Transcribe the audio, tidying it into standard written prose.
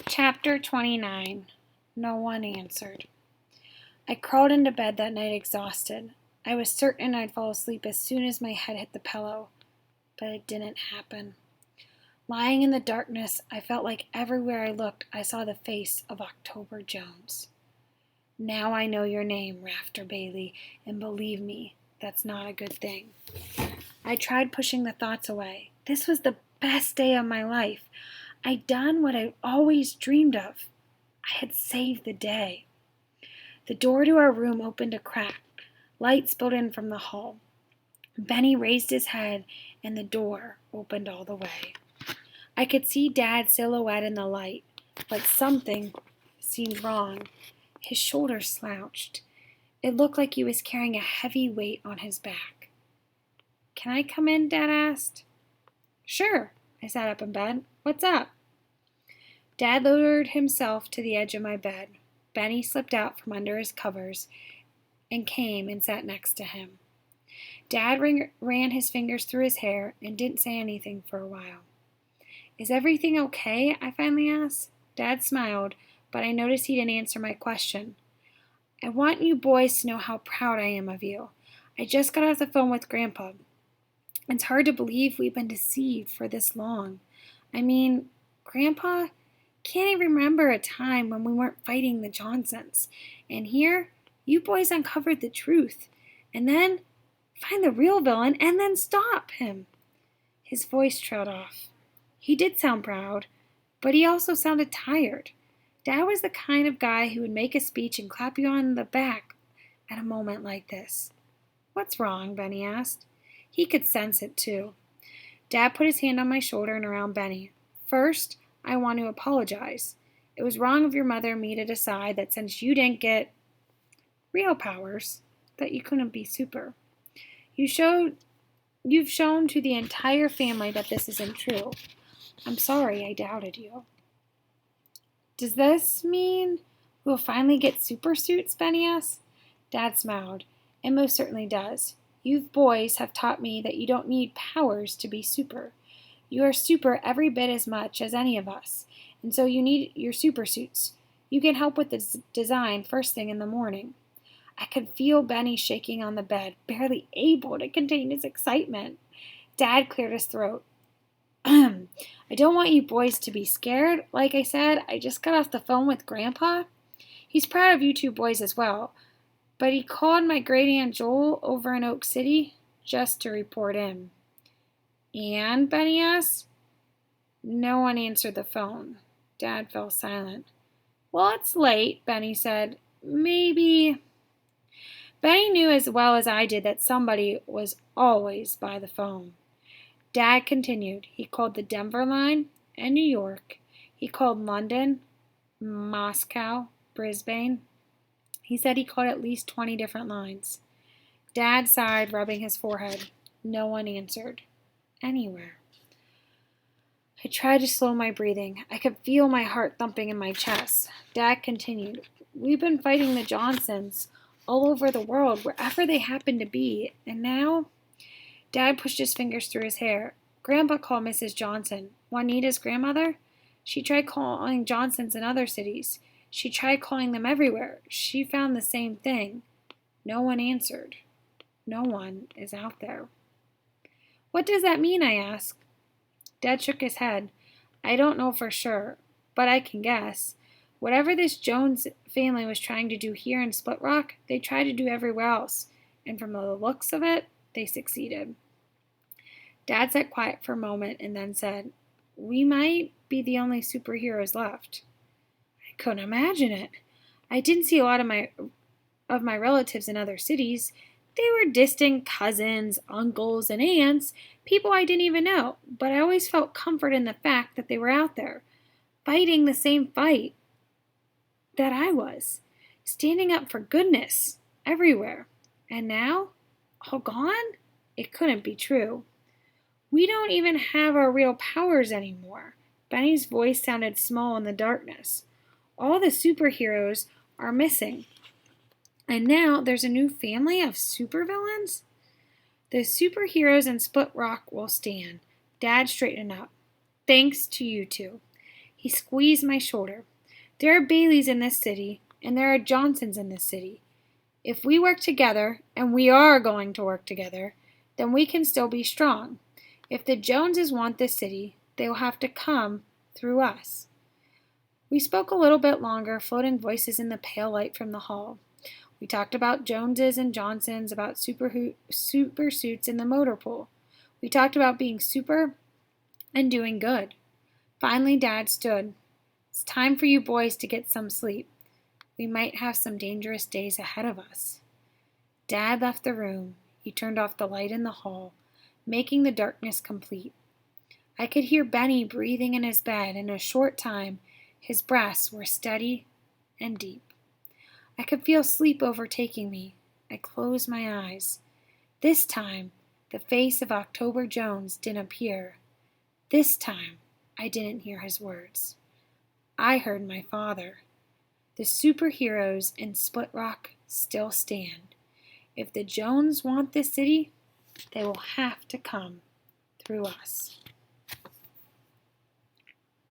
Chapter 29. No one answered. I crawled into bed that night exhausted. I was certain I'd fall asleep as soon as my head hit the pillow, but it didn't happen. Lying in the darkness, I felt like everywhere I looked, I saw the face of October Jones. Now I know your name, Rafter Bailey, and believe me, that's not a good thing. I tried pushing the thoughts away. This was the best day of my life. I'd done what I'd always dreamed of. I had saved the day. The door to our room opened a crack. Light spilled in from the hall. Benny raised his head, and the door opened all the way. I could see Dad's silhouette in the light, but something seemed wrong. His shoulders slouched. It looked like he was carrying a heavy weight on his back. "Can I come in?" Dad asked. "Sure." I sat up in bed. "What's up?" Dad lowered himself to the edge of my bed. Benny slipped out from under his covers and came and sat next to him. Dad ran his fingers through his hair and didn't say anything for a while. "Is everything okay?" I finally asked. Dad smiled, but I noticed he didn't answer my question. "I want you boys to know how proud I am of you. I just got off the phone with Grandpa. It's hard to believe we've been deceived for this long. I mean, Grandpa can't even remember a time when we weren't fighting the Johnsons. And here, you boys uncovered the truth. And then find the real villain and then stop him." His voice trailed off. He did sound proud, but he also sounded tired. Dad was the kind of guy who would make a speech and clap you on the back at a moment like this. "What's wrong?" Benny asked. He could sense it, too. Dad put his hand on my shoulder and around Benny. "First, I want to apologize. It was wrong of your mother and me to decide that since you didn't get real powers, that you couldn't be super. You've shown to the entire family that this isn't true. I'm sorry I doubted you." "Does this mean we'll finally get super suits?" Benny asked. Dad smiled. "It most certainly does. You boys have taught me that you don't need powers to be super. You are super every bit as much as any of us, and so you need your super suits. You can help with the design first thing in the morning." I could feel Benny shaking on the bed, barely able to contain his excitement. Dad cleared his throat. "I don't want you boys to be scared. Like I said, I just got off the phone with Grandpa. He's proud of you two boys as well, but he called my great Aunt Joel over in Oak City just to report in." "And?" Benny asked. No one answered the phone. Dad fell silent. "Well, it's late," Benny said. "Maybe..." Benny knew as well as I did that somebody was always by the phone. Dad continued. He called the Denver line and New York. He called London, Moscow, Brisbane. He said he called at least 20 different lines. Dad sighed, rubbing his forehead. No one answered. Anywhere. I tried to slow my breathing. I could feel my heart thumping in my chest. Dad continued. "We've been fighting the Johnsons all over the world, wherever they happen to be, and now..." Dad pushed his fingers through his hair. "Grandpa called Mrs. Johnson, Juanita's grandmother. She tried calling Johnsons in other cities. She tried calling them everywhere. She found the same thing. No one answered. No one is out there." "What does that mean?" I asked. Dad shook his head. "I don't know for sure, but I can guess. Whatever this Jones family was trying to do here in Split Rock, they tried to do everywhere else, and from the looks of it, they succeeded." Dad sat quiet for a moment and then said, "We might be the only superheroes left." I couldn't imagine it. I didn't see a lot of my relatives in other cities. They were distant cousins, uncles, and aunts, people I didn't even know, but I always felt comfort in the fact that they were out there, fighting the same fight that I was, standing up for goodness everywhere. And now, all gone? It couldn't be true. "We don't even have our real powers anymore." Benny's voice sounded small in the darkness. "All the superheroes are missing. And now there's a new family of supervillains? The superheroes in Split Rock will stand." Dad straightened up. "Thanks to you two. He squeezed my shoulder. There are Baileys in this city, and there are Johnsons in this city. If we work together, and we are going to work together, then we can still be strong. If the Joneses want this city, they will have to come through us. We spoke a little bit longer, floating voices in the pale light from the hall. We talked about Joneses and Johnsons, about super suits in the motor pool. We talked about being super and doing good. Finally, Dad stood. It's time for you boys to get some sleep. We might have some dangerous days ahead of us. Dad left the room. He turned off the light in the hall, making the darkness complete. I could hear Benny breathing in his bed. In a short time, his breaths were steady and deep. I could feel sleep overtaking me. I closed my eyes. This time, the face of October Jones didn't appear. This time, I didn't hear his words. I heard my father. The superheroes in Split Rock still stand. If the Jones want this city, they will have to come through us.